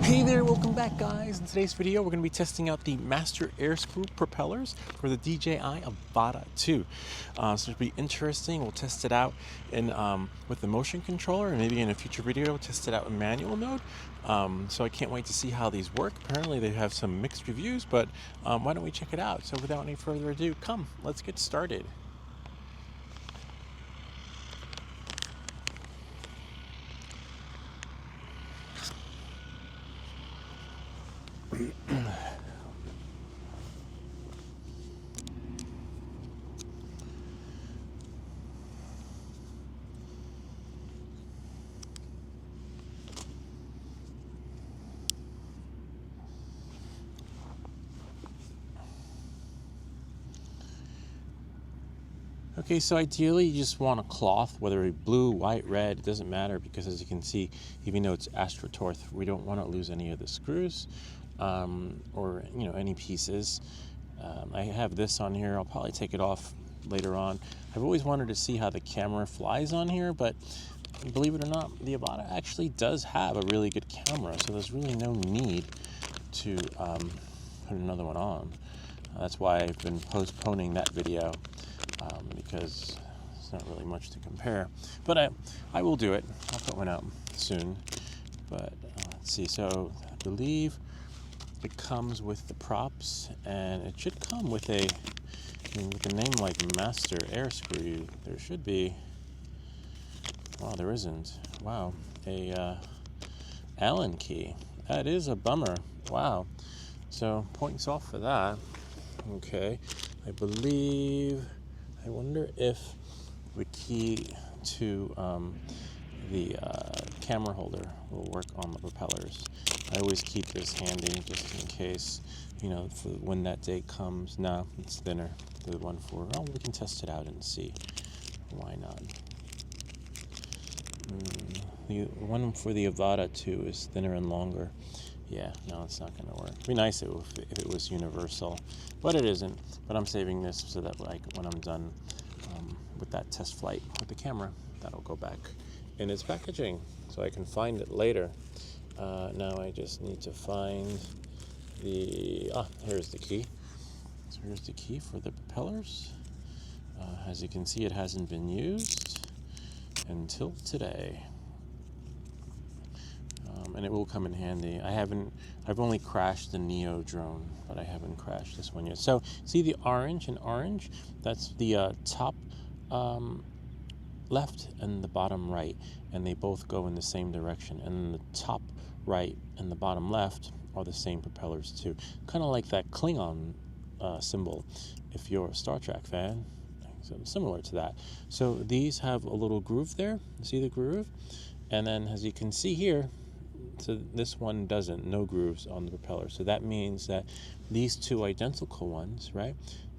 Hey there, welcome back guys. In today's video we're going to be testing out the Master Airscrew Propellers for the DJI Avata 2. So it'll be interesting. We'll test it out in with the motion controller, and maybe in a future video we'll test it out in manual mode. So I can't wait to see how these work. Apparently they have some mixed reviews, but why don't we check it out? So without any further ado, come, let's get started. Okay, so ideally you just want a cloth, whether it's blue, white, red, it doesn't matter, because as you can see, even though it's AstroTurf, we don't want to lose any of the screws or any pieces. I have this on here. I'll probably take it off later on. I've always wanted to see how the camera flies on here, but believe it or not, the Avata actually does have a really good camera, so there's really no need to put another one on. That's why I've been postponing that video. Because it's not really much to compare, but I will do it. I'll put one out soon. But let's see. So I believe it comes with the props, and it should come with with a name like Master Airscrew. There should be. Wow, there isn't. Wow, a Allen key. That is a bummer. Wow. So points off for that. Okay, I wonder if the key to the camera holder will work on the propellers. I always keep this handy just in case, for when that day comes. No, it's thinner. The one for, we can test it out and see. Why not? The one for the Avata 2 is thinner and longer. Yeah, no, it's not going to work. It'd be nice if it was universal, but it isn't. But I'm saving this so that when I'm done with that test flight with the camera, that'll go back in its packaging so I can find it later. Now I just need to find here's the key. So here's the key for the propellers. As you can see, it hasn't been used until today. And it will come in handy. I've only crashed the Neo drone, but I haven't crashed this one yet. So see the orange and orange? That's the top left and the bottom right, and they both go in the same direction. And the top right and the bottom left are the same propellers too. Kind of like that Klingon symbol, if you're a Star Trek fan. So similar to that. So these have a little groove there. See the groove? And then as you can see here, so this one doesn't, no grooves on the propeller. So that means that these two identical ones, right?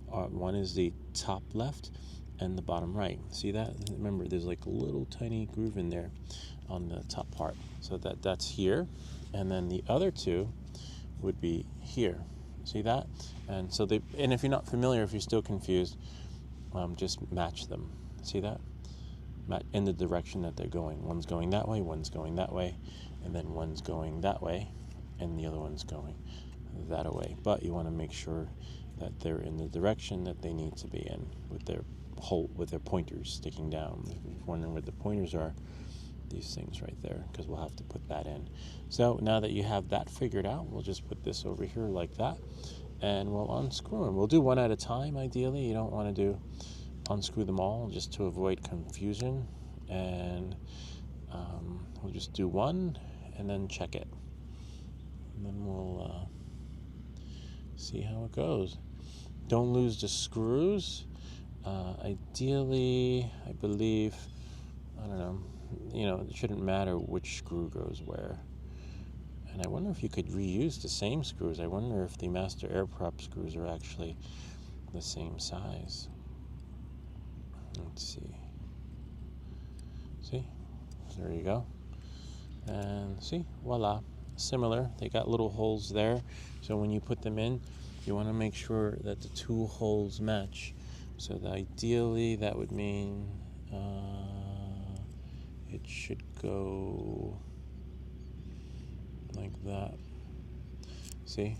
One is the top left and the bottom right. See that? Remember, there's like a little tiny groove in there on the top part. So that's here. And then the other two would be here. See that? And so and if you're not familiar, if you're still confused, just match them. See that? In the direction that they're going. One's going that way, one's going that way, and then one's going that way, and the other one's going that way. But you want to make sure that they're in the direction that they need to be in with their pointers sticking down. If you're wondering where the pointers are, these things right there, because we'll have to put that in. So now that you have that figured out, we'll just put this over here like that, and we'll unscrew them. We'll do one at a time, ideally. You don't want to unscrew them all just to avoid confusion, and we'll just do one and then check it, and then we'll see how it goes. Don't lose the screws. Ideally, I believe, I don't know, it shouldn't matter which screw goes where. And I wonder if you could reuse the same screws. I wonder if the Master Air Prop screws are actually the same size. Let's see. See? There you go. And see? Voila. Similar. They got little holes there. So when you put them in, you want to make sure that the two holes match. So ideally, that would mean it should go like that. See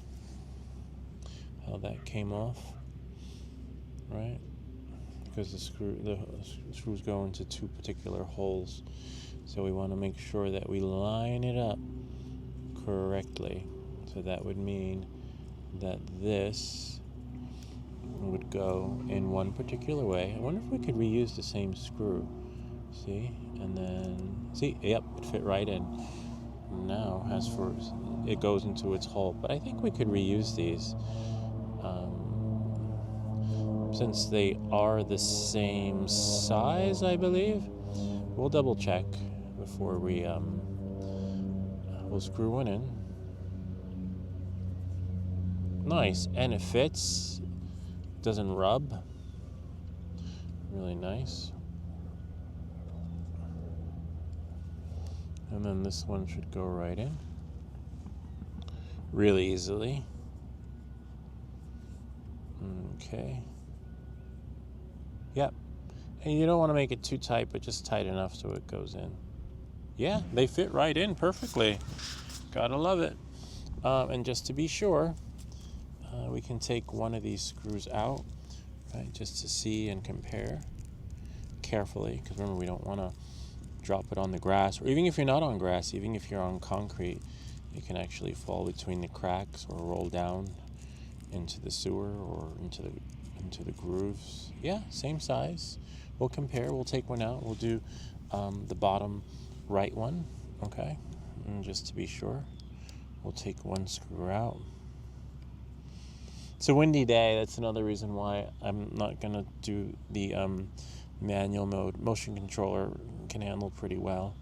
how that came off, right? Because the screws go into two particular holes, so we want to make sure that we line it up correctly. So that would mean that this would go in one particular way. I wonder if we could reuse the same screw. See, and then see, yep, it fit right in. Now, as for it goes into its hole, but I think we could reuse these. Since they are the same size, I believe. We'll double check before we'll screw one in. Nice, and it fits. Doesn't rub. Really nice. And then this one should go right in really easily. Okay. Yep. And you don't want to make it too tight, but just tight enough so it goes in. Yeah, they fit right in perfectly. Gotta love it. And just to be sure, we can take one of these screws out, right, just to see and compare carefully, because remember, we don't want to drop it on the grass, or even if you're not on grass, even if you're on concrete, it can actually fall between the cracks or roll down into the sewer or into the grooves. Yeah, same size. We'll compare. We'll take one out. We'll do the bottom right one, okay? And just to be sure, we'll take one screw out. It's a windy day. That's another reason why I'm not going to do the manual mode. Motion controller can handle pretty well.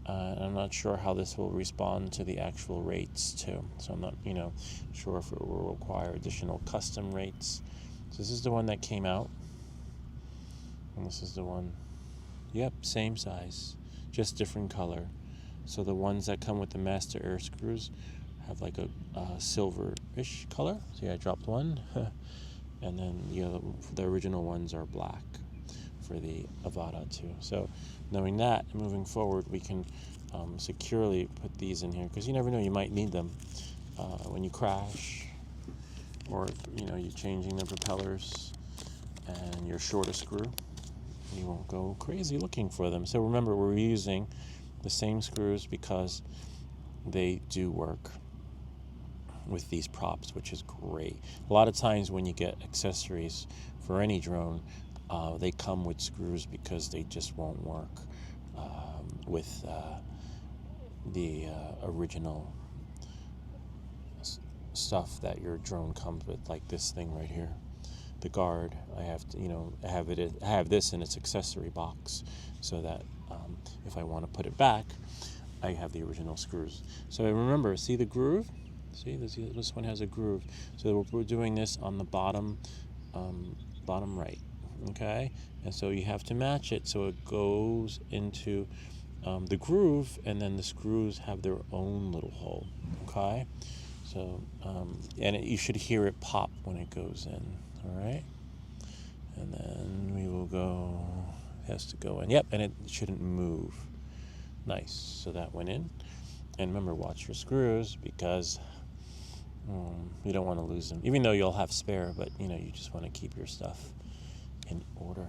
I'm not sure how this will respond to the actual rates too. So I'm not, sure if it will require additional custom rates. So this is the one that came out. And this is the one, yep, same size, just different color. So the ones that come with the master air screws have like a silver-ish color. See, I dropped one. And then the original ones are black for the Avata too. So knowing that, moving forward, we can securely put these in here, because you never know, you might need them when you crash, or if you're changing the propellers and you're short a screw, you won't go crazy looking for them. So remember, we're using the same screws because they do work with these props, which is great. A lot of times when you get accessories for any drone, they come with screws because they just won't work with the original stuff that your drone comes with, like this thing right here, the guard. I have this in its accessory box, so that if I want to put it back, I have the original screws. So remember, see the groove? See, this one has a groove. So we're doing this on the bottom right, okay? And so you have to match it so it goes into the groove, and then the screws have their own little hole, okay? So, you should hear it pop when it goes in, all right? And then we will go, it has to go in. Yep, and it shouldn't move. Nice, so that went in. And remember, watch your screws, because you don't want to lose them. Even though you'll have spare, but you just want to keep your stuff in order.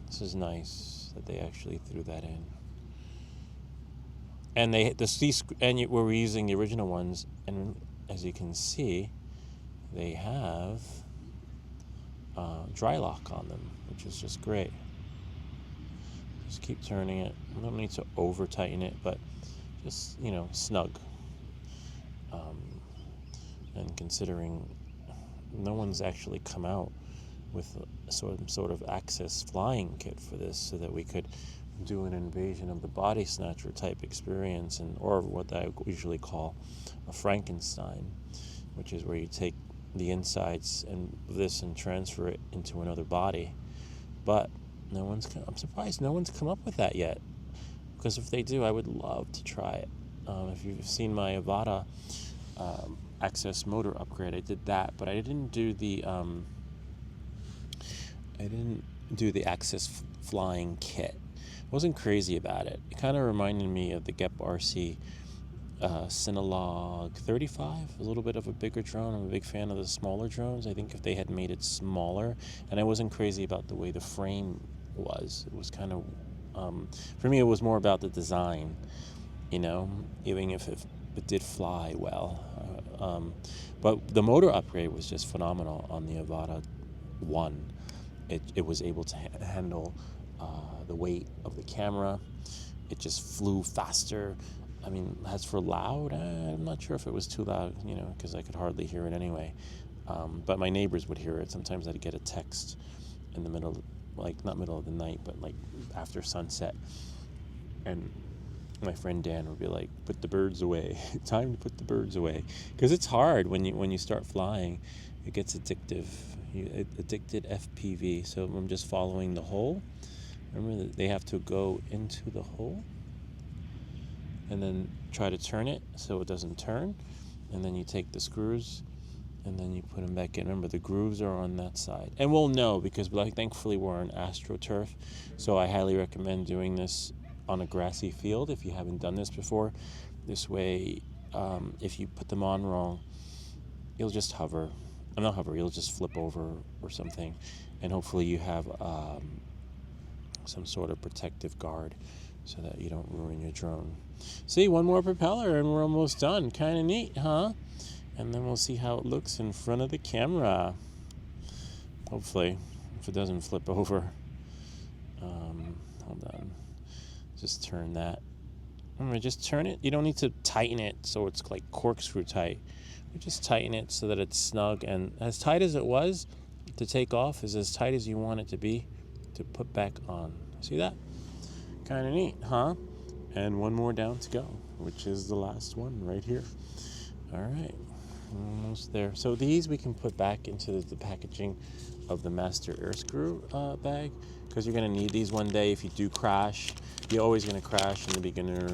This is nice that they actually threw that in. And we're using the original ones, and as you can see, they have dry lock on them, which is just great. Just keep turning it. You don't need to over tighten it, but just snug. And considering no one's actually come out with some sort of access flying kit for this, so that we could do an invasion of the body snatcher type experience, or what I usually call a Frankenstein, which is where you take the insides and this and transfer it into another body. But I'm surprised no one's come up with that yet, because if they do, I would love to try it. If you've seen my Avata access motor upgrade, I did that, but I didn't do the access flying kit. Wasn't crazy about it. It kind of reminded me of the Gep RC Cinelog 35, a little bit of a bigger drone. I'm a big fan of the smaller drones. I think if they had made it smaller, and I wasn't crazy about the way the frame was. It was kind of, for me, it was more about the design, even if it did fly well. But the motor upgrade was just phenomenal on the Avata 1. It was able to handle the weight of the camera. It just flew faster. I mean, as for loud, I'm not sure if it was too loud, because I could hardly hear it anyway. But my neighbors would hear it. Sometimes I'd get a text in the middle, not middle of the night, but after sunset. And my friend Dan would be like, "Put the birds away. Time to put the birds away." Because it's hard when you start flying. It gets addictive. Addicted FPV. So I'm just following the hole. Remember that they have to go into the hole and then try to turn it so it doesn't turn. And then you take the screws and then you put them back in. Remember, the grooves are on that side. And we'll know because thankfully we're on AstroTurf. So I highly recommend doing this on a grassy field if you haven't done this before. This way, if you put them on wrong, you'll just hover. Not hover, you'll just flip over or something. And hopefully you have some sort of protective guard so that you don't ruin your drone. See, one more propeller and we're almost done. Kind of neat, huh? And then we'll see how it looks in front of the camera. Hopefully, if it doesn't flip over. Hold on. Just turn that. Remember, just turn it. You don't need to tighten it so it's like corkscrew tight. You just tighten it so that it's snug, and as tight as it was to take off is as tight as you want it to be to put back on. See that? Kind of neat, huh? And one more down to go, which is the last one right here. All right, almost there. So these we can put back into the packaging of the master Airscrew bag, because you're going to need these one day if you do crash. You're always going to crash in the beginner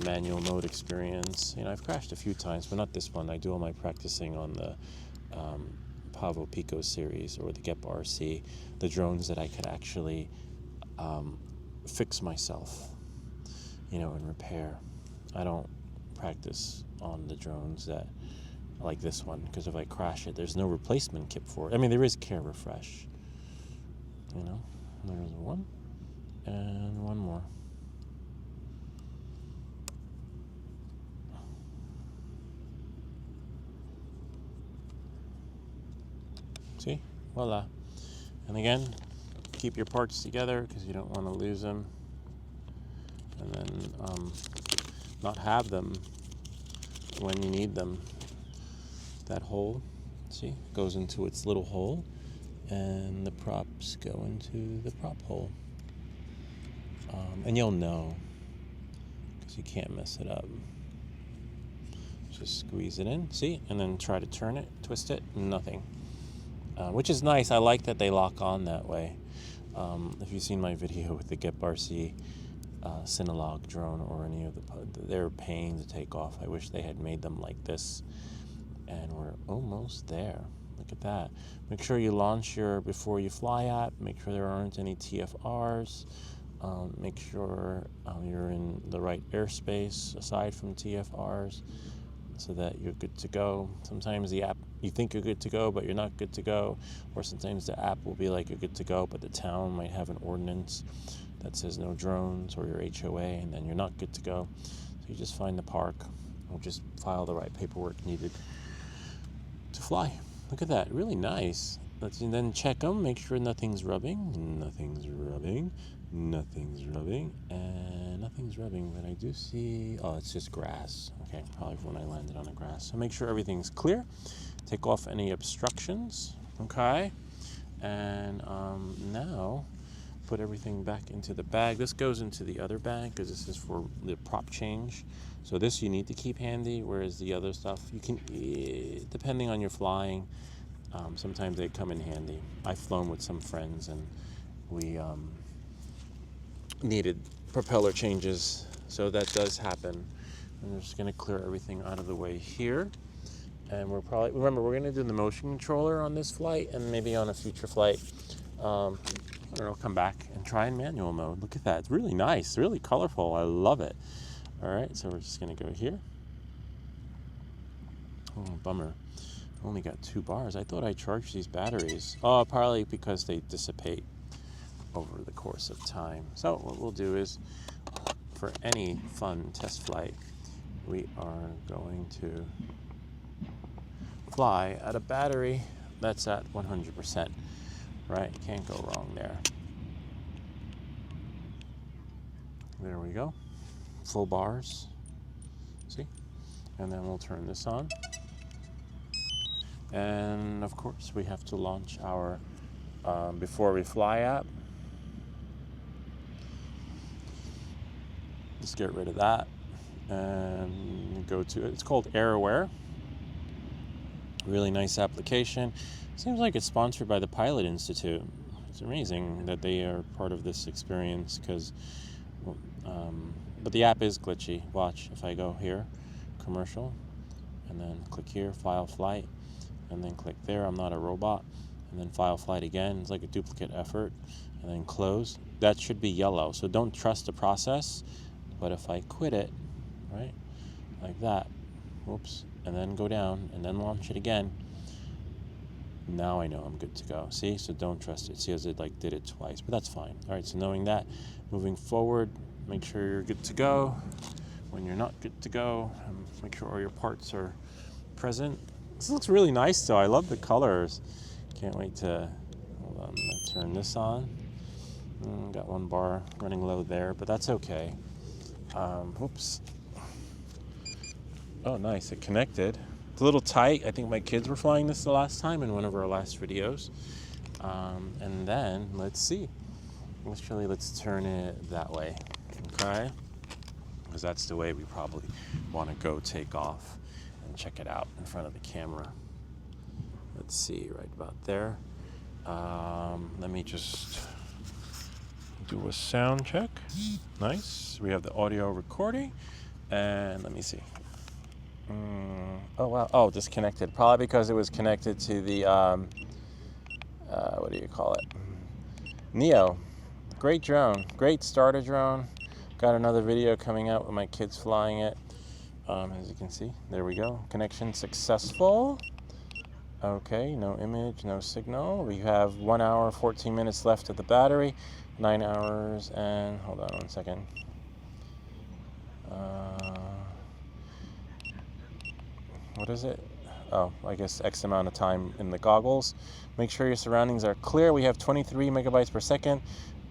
manual mode experience. I've crashed a few times, but not this one. I do all my practicing on the Pavo Pico series or the Gep RC, the drones that I could actually fix myself, and repair. I don't practice on the drones that like this one, because if I crash it, there's no replacement kit for it. I mean, there is Care Refresh. There's one and one more. See? Voila. And again, keep your parts together because you don't want to lose them. And then not have them when you need them. That hole, see, goes into its little hole, and the props go into the prop hole. And you'll know because you can't mess it up. Just squeeze it in, see, and then try to turn it, twist it, nothing. Which is nice. I like that they lock on that way. If you've seen my video with the Gep RC Cinelog drone or any of they're a pain to take off. I wish they had made them like this. And we're almost there. Look at that. Make sure you launch your before you fly app. Make sure there aren't any TFRs. Make sure you're in the right airspace aside from TFRs, so that you're good to go. Sometimes the app, you think you're good to go, but you're not good to go. Or sometimes the app will be like you're good to go, but the town might have an ordinance that says no drones, or your HOA, and then you're not good to go. So you just find the park, or just file the right paperwork needed to fly. Look at that, really nice. And then check them, make sure nothing's rubbing, nothing's rubbing, nothing's rubbing, and nothing's rubbing. But I do see, oh, it's just grass. Okay, probably when I landed on the grass. So make sure everything's clear. Take off any obstructions, okay? And now put everything back into the bag. This goes into the other bag because this is for the prop change. So this you need to keep handy, whereas the other stuff you can, depending on your flying, sometimes they come in handy. I've flown with some friends and we needed propeller changes, so that does happen. I'm just going to clear everything out of the way here. And we're probably, remember, we're going to do the motion controller on this flight, and maybe on a future flight, I don't know, come back and try in manual mode. Look at that. It's really nice, really colorful. I love it. All right, so we're just gonna go here. Oh, bummer. Only got 2 bars. I thought I charged these batteries. Oh, probably because they dissipate over the course of time. So what we'll do is, for any fun test flight, we are going to fly at a battery that's at 100%, right? Can't go wrong there. There we go. Full bars. See? And then we'll turn this on. And of course, we have to launch our before we fly app. Let's get rid of that and go to it. It's called AirAware. Really nice application. Seems like it's sponsored by the Pilot Institute. It's amazing that they are part of this experience because, but the app is glitchy. Watch, if I go here, commercial, and then click here, file flight, and then click there, I'm not a robot, and then file flight again. It's like a duplicate effort, and then close. That should be yellow, so don't trust the process. But if I quit it, right, like that, whoops, and then go down, and then launch it again, now I know I'm good to go. See, so don't trust it. See, as it like did it twice, but that's fine. All right, so knowing that, moving forward, make sure you're good to go. When you're not good to go, make sure all your parts are present. This looks really nice, though. I love the colors. Can't wait to, hold on, turn this on. Got 1 bar running low there, but that's okay. Whoops. Oh, nice, it connected. It's a little tight. I think my kids were flying this the last time in one of our last videos. And then, let's see. Actually, let's turn it that way, okay? Because that's the way we probably want to go take off and check it out in front of the camera. Let's see, right about there. Let me just do a sound check. Nice. We have the audio recording, and let me see. Oh wow. Oh, disconnected. Probably because it was connected to the what do you call it? Neo. Great drone. Great starter drone. Got another video coming out with my kids flying it. As you can see, there we go. Connection successful. Okay, no image, no signal. We have 1 hour, 14 minutes left of the battery. 9 hours and, hold on 1 second. What is it? Oh, I guess X amount of time in the goggles. Make sure your surroundings are clear. We have 23 megabytes per second,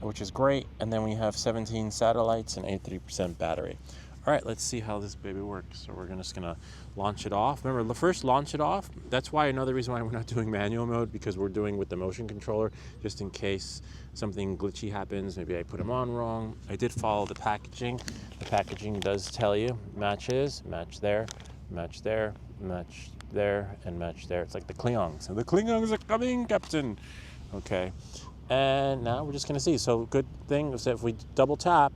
which is great. And then we have 17 satellites and 83% battery. All right, let's see how this baby works. So we're just gonna launch it off. Remember, first launch it off. That's why another reason why we're not doing manual mode, because we're doing with the motion controller, just in case something glitchy happens. Maybe I put them on wrong. I did follow the packaging. The packaging does tell you matches, match there, match there, match there, and match there. It's like the Klingons. So the Klingons are coming, Captain. Okay, and now we're just gonna see. So good thing is that if we double tap,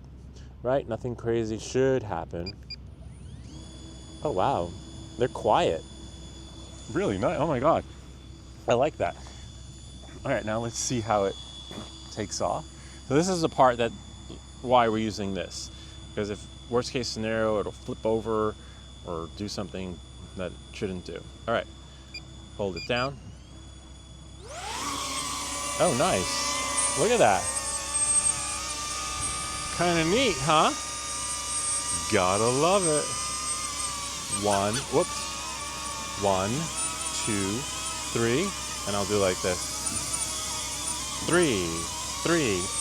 right, nothing crazy should happen. Oh wow, they're quiet. Really nice. Oh my god, I like that. All right, now let's see how it takes off. So this is the part that why we're using this, because if worst case scenario it'll flip over or do something that it shouldn't do. All right, hold it down. Oh nice, look at that. Kind of neat, huh? Gotta love it. 1, 2, 3, and I'll do like this. 3.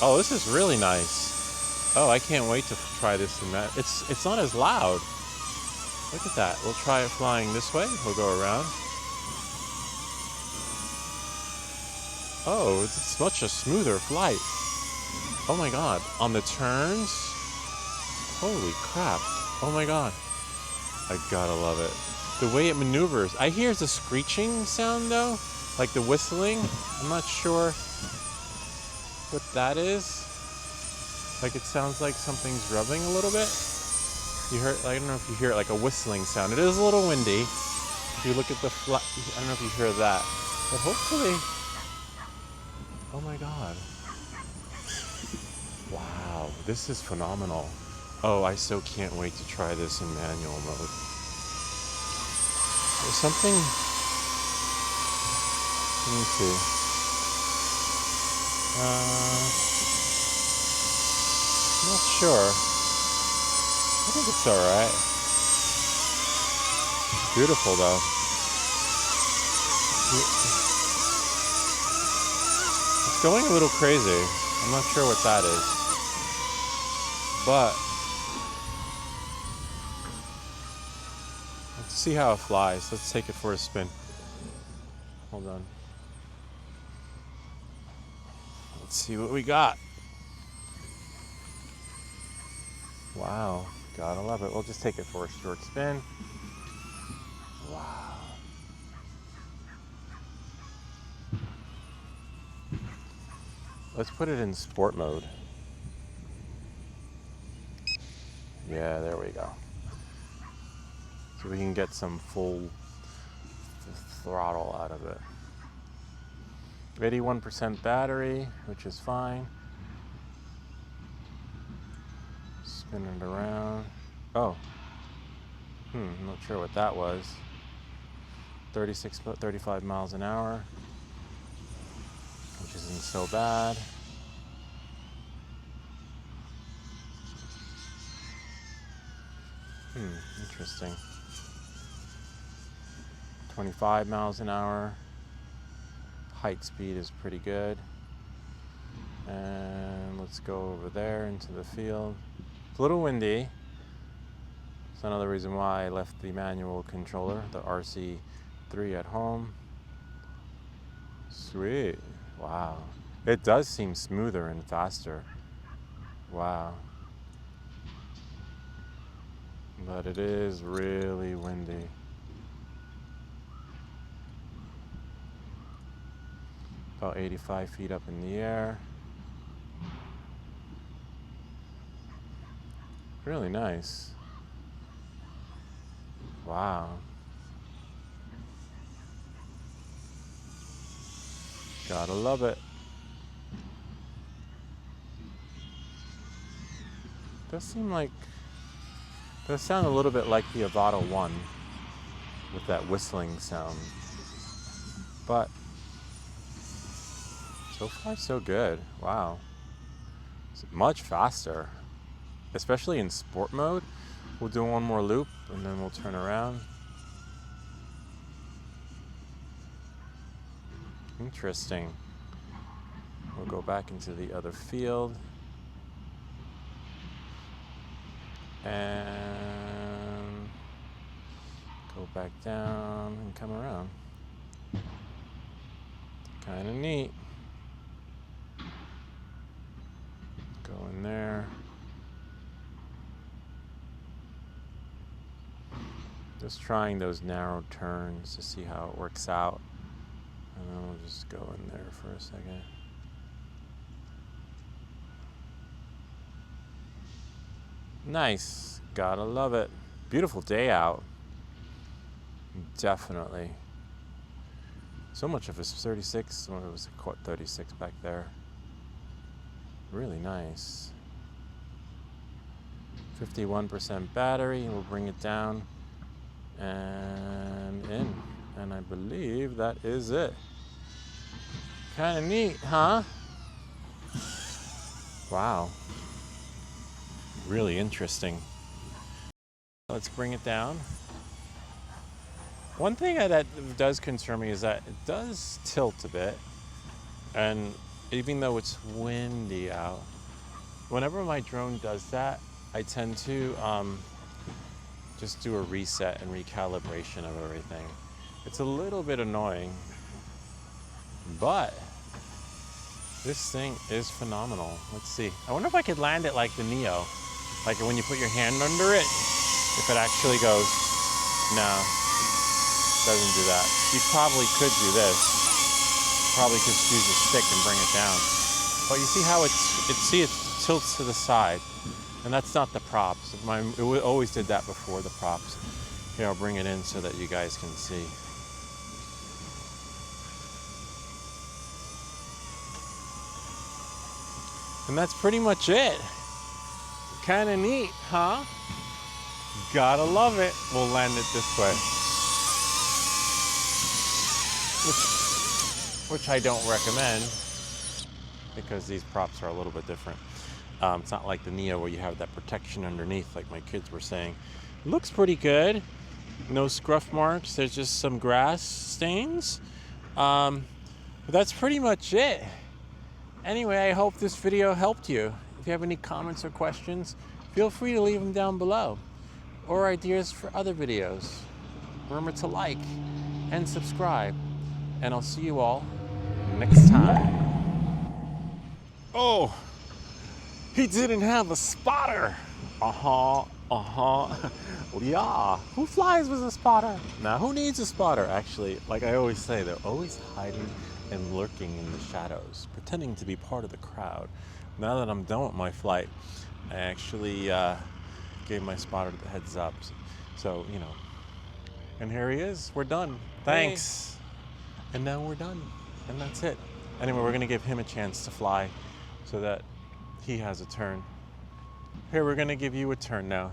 Oh, this is really nice. Oh, I can't wait to try this and that. It's not as loud. Look at that. We'll try it flying this way. We'll go around. Oh, it's much a smoother flight. Oh my god, on the turns? Holy crap. Oh my god. I gotta love it. The way it maneuvers. I hear the screeching sound though, like the whistling. I'm not sure what that is. Like it sounds like something's rubbing a little bit. You heard, I don't know if you hear it, like a whistling sound. It is a little windy. If you look at the flat, I don't know if you hear that. But hopefully, oh my god. Wow, this is phenomenal. Oh, I so can't wait to try this in manual mode. There's something, let me see. I'm not sure. I think it's alright. Beautiful though. It's going a little crazy. I'm not sure what that is. But let's see how it flies. Let's take it for a spin. Hold on. Let's see what we got. Wow, gotta love it. We'll just take it for a short spin. Wow. Let's put it in sport mode. Yeah, there we go. So we can get some full throttle out of it. 81% battery, which is fine. Spin it around. Oh. I'm not sure what that was. 35 miles an hour, which isn't so bad. Interesting. 25 miles an hour. Height speed is pretty good. And let's go over there into the field. It's a little windy. It's another reason why I left the manual controller, the RC3 at home. Sweet. Wow. It does seem smoother and faster. Wow. But it is really windy. About 85 feet up in the air. Really nice. Wow. Gotta love it. Does sound a little bit like the Avata 1 with that whistling sound. But so far so good. Wow. It's much faster. Especially in sport mode. We'll do one more loop and then we'll turn around. Interesting. We'll go back into the other field. And go back down and come around. Kind of neat. Go in there. Just trying those narrow turns to see how it works out. And then we'll just go in there for a second. Nice. Gotta love it. Beautiful day out. Definitely. So much of it's 36. Well, it was 36 back there. Really nice. 51% battery. We'll bring it down and in. And I believe that is it. Kind of neat, huh? Wow. Really interesting. Let's bring it down. One thing that does concern me is that it does tilt a bit. And even though it's windy out, whenever my drone does that, I tend to just do a reset and recalibration of everything. It's a little bit annoying, but this thing is phenomenal. Let's see. I wonder if I could land it like the Neo. Like when you put your hand under it, if it actually goes. No, doesn't do that. You probably could do this. Probably could use a stick and bring it down. But you see how it tilts to the side. And that's not the props. It always did that before the props. Here, I'll bring it in so that you guys can see. And that's pretty much it. Kind of neat, huh? Gotta love it. We'll land it this way. Which I don't recommend because these props are a little bit different. It's not like the Neo where you have that protection underneath like my kids were saying. Looks pretty good. No scruff marks. There's just some grass stains. But that's pretty much it. Anyway, I hope this video helped you. If you have any comments or questions, feel free to leave them down below. Or ideas for other videos. Remember to like and subscribe. And I'll see you all next time. Oh, he didn't have a spotter. Yeah, who flies with a spotter? Now, who needs a spotter? Actually, like I always say, they're always hiding and lurking in the shadows, pretending to be part of the crowd. Now that I'm done with my flight, I actually gave my spotter the heads up. So, you know, and here he is. We're done. Thanks. Hey. And now we're done. And that's it. Anyway, we're going to give him a chance to fly so that he has a turn. Here, we're going to give you a turn now.